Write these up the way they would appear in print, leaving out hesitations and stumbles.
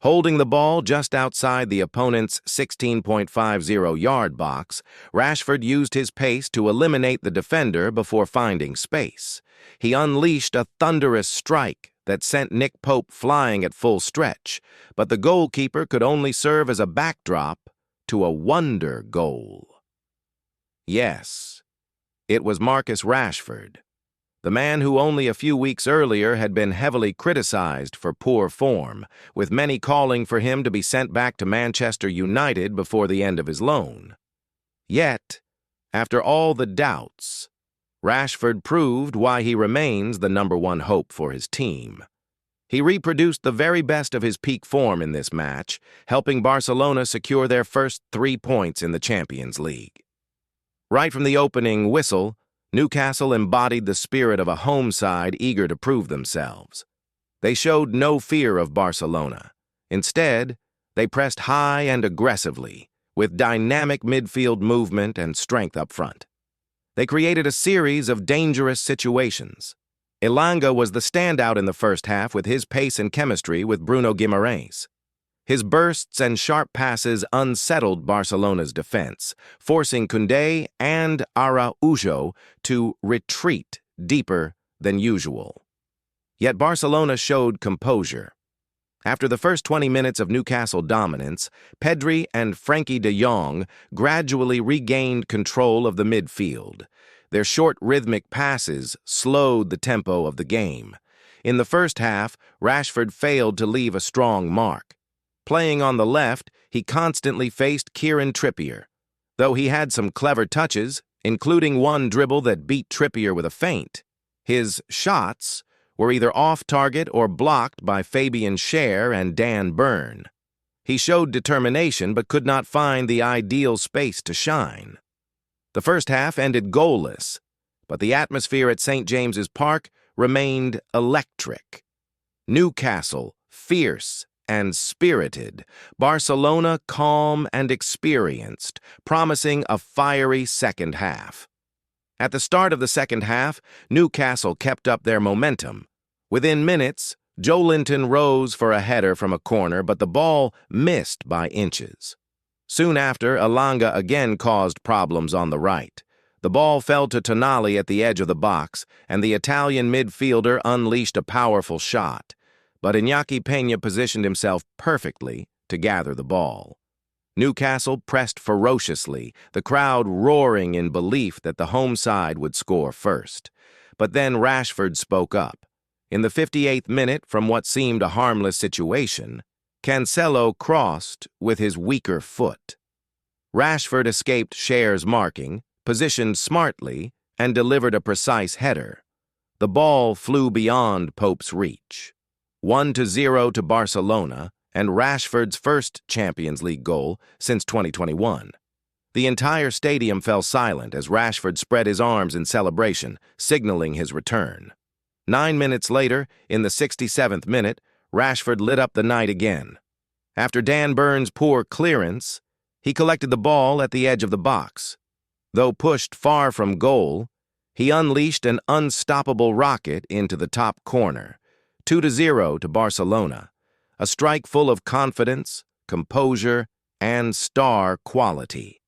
Holding the ball just outside the opponent's 16.50-yard box, Rashford used his pace to eliminate the defender before finding space. He unleashed a thunderous strike that sent Nick Pope flying at full stretch, but the goalkeeper could only serve as a backdrop to a wonder goal. Yes, it was Marcus Rashford, the man who only a few weeks earlier had been heavily criticized for poor form, with many calling for him to be sent back to Manchester United before the end of his loan. Yet, after all the doubts, Rashford proved why he remains the #1 hope for his team. He reproduced the very best of his peak form in this match, helping Barcelona secure their first 3 points in the Champions League. Right from the opening whistle, Newcastle embodied the spirit of a home side eager to prove themselves. They showed no fear of Barcelona. Instead, they pressed high and aggressively, with dynamic midfield movement and strength up front. They created a series of dangerous situations. Elanga was the standout in the first half with his pace and chemistry with Bruno Guimaraes. His bursts and sharp passes unsettled Barcelona's defense, forcing Koundé and Araujo to retreat deeper than usual. Yet Barcelona showed composure. After the first 20 minutes of Newcastle dominance, Pedri and Frenkie de Jong gradually regained control of the midfield. Their short rhythmic passes slowed the tempo of the game. In the first half, Rashford failed to leave a strong mark. Playing on the left, he constantly faced Kieran Trippier. Though he had some clever touches, including one dribble that beat Trippier with a feint, his shots were either off-target or blocked by Fabian Schär and Dan Burn. He showed determination but could not find the ideal space to shine. The first half ended goalless, but the atmosphere at St. James's Park remained electric. Newcastle, fierce and spirited, Barcelona calm and experienced, promising a fiery second half. At the start of the second half, Newcastle kept up their momentum. Within minutes, Joelinton rose for a header from a corner, but the ball missed by inches. Soon after, Elanga again caused problems on the right. The ball fell to Tonali at the edge of the box, and the Italian midfielder unleashed a powerful shot. But Iñaki Peña positioned himself perfectly to gather the ball. Newcastle pressed ferociously, the crowd roaring in belief that the home side would score first. But then Rashford spoke up. In the 58th minute, from what seemed a harmless situation, Cancelo crossed with his weaker foot. Rashford escaped Schär's marking, positioned smartly, and delivered a precise header. The ball flew beyond Pope's reach. 1-0 to Barcelona, and Rashford's first Champions League goal since 2021. The entire stadium fell silent as Rashford spread his arms in celebration, signaling his return. 9 minutes later, in the 67th minute, Rashford lit up the night again. After Dan Burn's poor clearance, he collected the ball at the edge of the box. Though pushed far from goal, he unleashed an unstoppable rocket into the top corner. 2-0 to Barcelona, a strike full of confidence, composure, and star quality.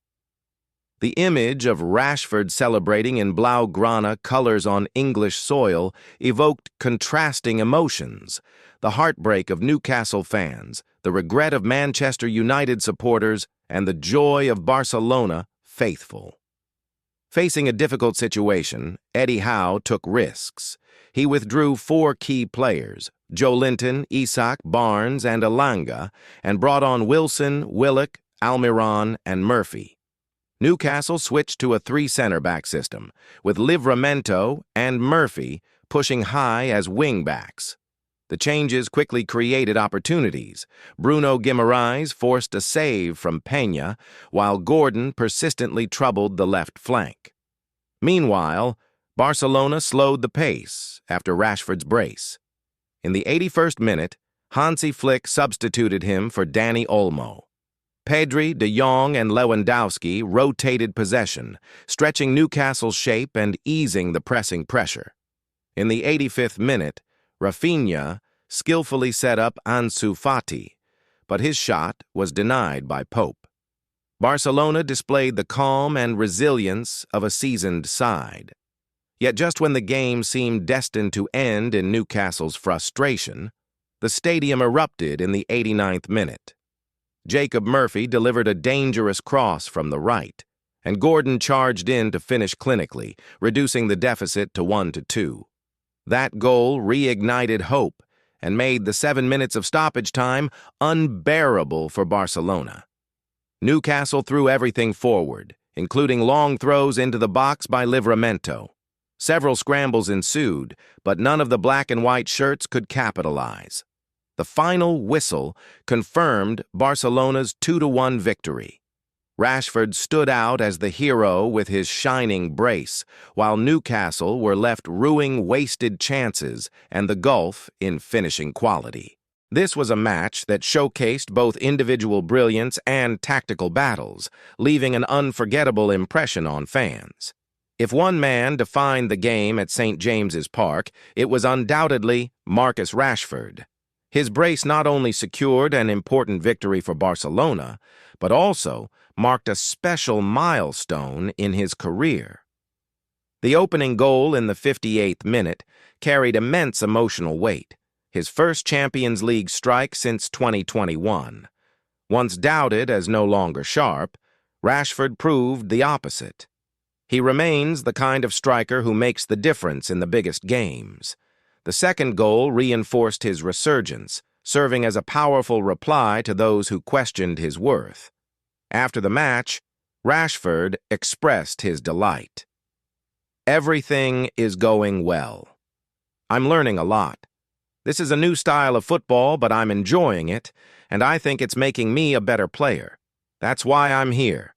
The image of Rashford celebrating in Blaugrana colors on English soil evoked contrasting emotions: the heartbreak of Newcastle fans, the regret of Manchester United supporters, and the joy of Barcelona faithful. Facing a difficult situation, Eddie Howe took risks. He withdrew 4 key players, Joelinton, Isak, Barnes, and Elanga, and brought on Wilson, Willock, Almiron, and Murphy. Newcastle switched to a 3 center-back system, with Livramento and Murphy pushing high as wing-backs. The changes quickly created opportunities. Bruno Guimaraes forced a save from Peña, while Gordon persistently troubled the left flank. Meanwhile, Barcelona slowed the pace after Rashford's brace. In the 81st minute, Hansi Flick substituted him for Dani Olmo. Pedri, de Jong, and Lewandowski rotated possession, stretching Newcastle's shape and easing the pressing pressure. In the 85th minute, Rafinha skillfully set up Ansu Fati. but his shot was denied by Pope. Barcelona displayed the calm and resilience of a seasoned side. Yet just when the game seemed destined to end in Newcastle's frustration, the stadium erupted in the 89th minute. Jacob Murphy delivered a dangerous cross from the right, and Gordon charged in to finish clinically, reducing the deficit to 1-2. That goal reignited hope and made the 7 minutes of stoppage time unbearable for Barcelona. Newcastle threw everything forward, including long throws into the box by Livramento. Several scrambles ensued, but none of the black and white shirts could capitalize. The final whistle confirmed Barcelona's 2-1 victory. Rashford stood out as the hero with his shining brace, while Newcastle were left rueing wasted chances and the gulf in finishing quality. This was a match that showcased both individual brilliance and tactical battles, leaving an unforgettable impression on fans. If one man defined the game at St. James's Park, it was undoubtedly Marcus Rashford. His brace not only secured an important victory for Barcelona, but also marked a special milestone in his career. The opening goal in the 58th minute carried immense emotional weight, his first Champions League strike since 2021. Once doubted as no longer sharp, Rashford proved the opposite. He remains the kind of striker who makes the difference in the biggest games. The second goal reinforced his resurgence, serving as a powerful reply to those who questioned his worth. After the match, Rashford expressed his delight. "Everything is going well. I'm learning a lot. This is a new style of football, but I'm enjoying it, and I think it's making me a better player. That's why I'm here.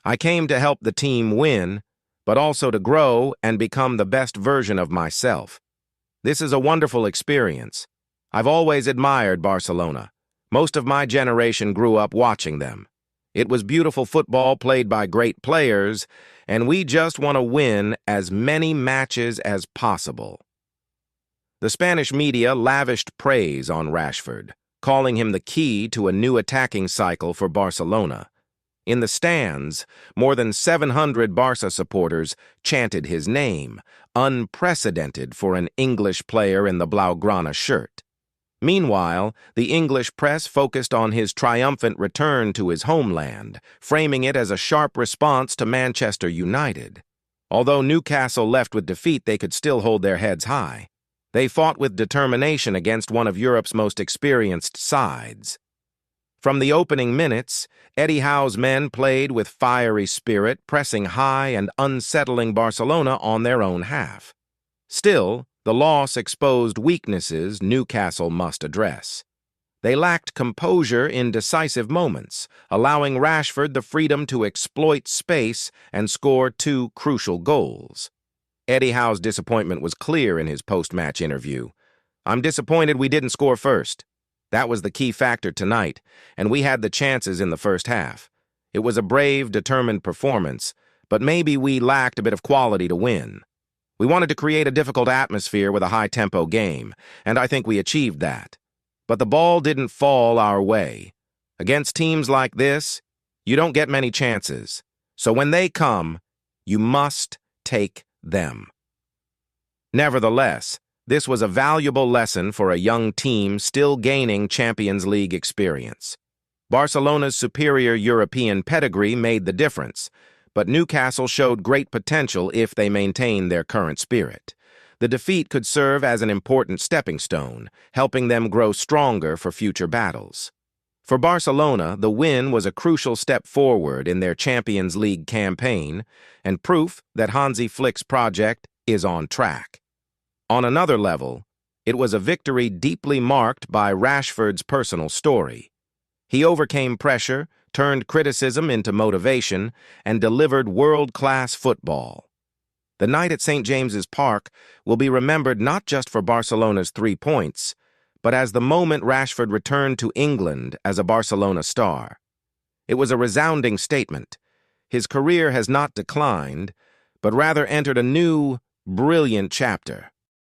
I came to help the team win, but also to grow and become the best version of myself. This is a wonderful experience. I've always admired Barcelona. Most of my generation grew up watching them. It was beautiful football played by great players, and we just want to win as many matches as possible." The Spanish media lavished praise on Rashford, calling him the key to a new attacking cycle for Barcelona. In the stands, more than 700 Barca supporters chanted his name, unprecedented for an English player in the Blaugrana shirt. Meanwhile, the English press focused on his triumphant return to his homeland, framing it as a sharp response to Manchester United. Although Newcastle left with defeat, they could still hold their heads high. They fought with determination against one of Europe's most experienced sides. From the opening minutes, Eddie Howe's men played with fiery spirit, pressing high and unsettling Barcelona on their own half. Still, the loss exposed weaknesses Newcastle must address. They lacked composure in decisive moments, allowing Rashford the freedom to exploit space and score 2 crucial goals. Eddie Howe's disappointment was clear in his post-match interview. "I'm disappointed we didn't score first. That was the key factor tonight, and we had the chances in the first half. It was a brave, determined performance, but maybe we lacked a bit of quality to win. We wanted to create a difficult atmosphere with a high-tempo game, and I think we achieved that. But the ball didn't fall our way. Against teams like this, you don't get many chances. So when they come, you must take them." Nevertheless, this was a valuable lesson for a young team still gaining Champions League experience. Barcelona's superior European pedigree made the difference, but Newcastle showed great potential if they maintained their current spirit. The defeat could serve as an important stepping stone, helping them grow stronger for future battles. For Barcelona, the win was a crucial step forward in their Champions League campaign and proof that Hansi Flick's project is on track. On another level, it was a victory deeply marked by Rashford's personal story. He overcame pressure, turned criticism into motivation, and delivered world-class football. The night at St. James's Park will be remembered not just for Barcelona's 3 points, but as the moment Rashford returned to England as a Barcelona star. It was a resounding statement. His career has not declined, but rather entered a new, brilliant chapter.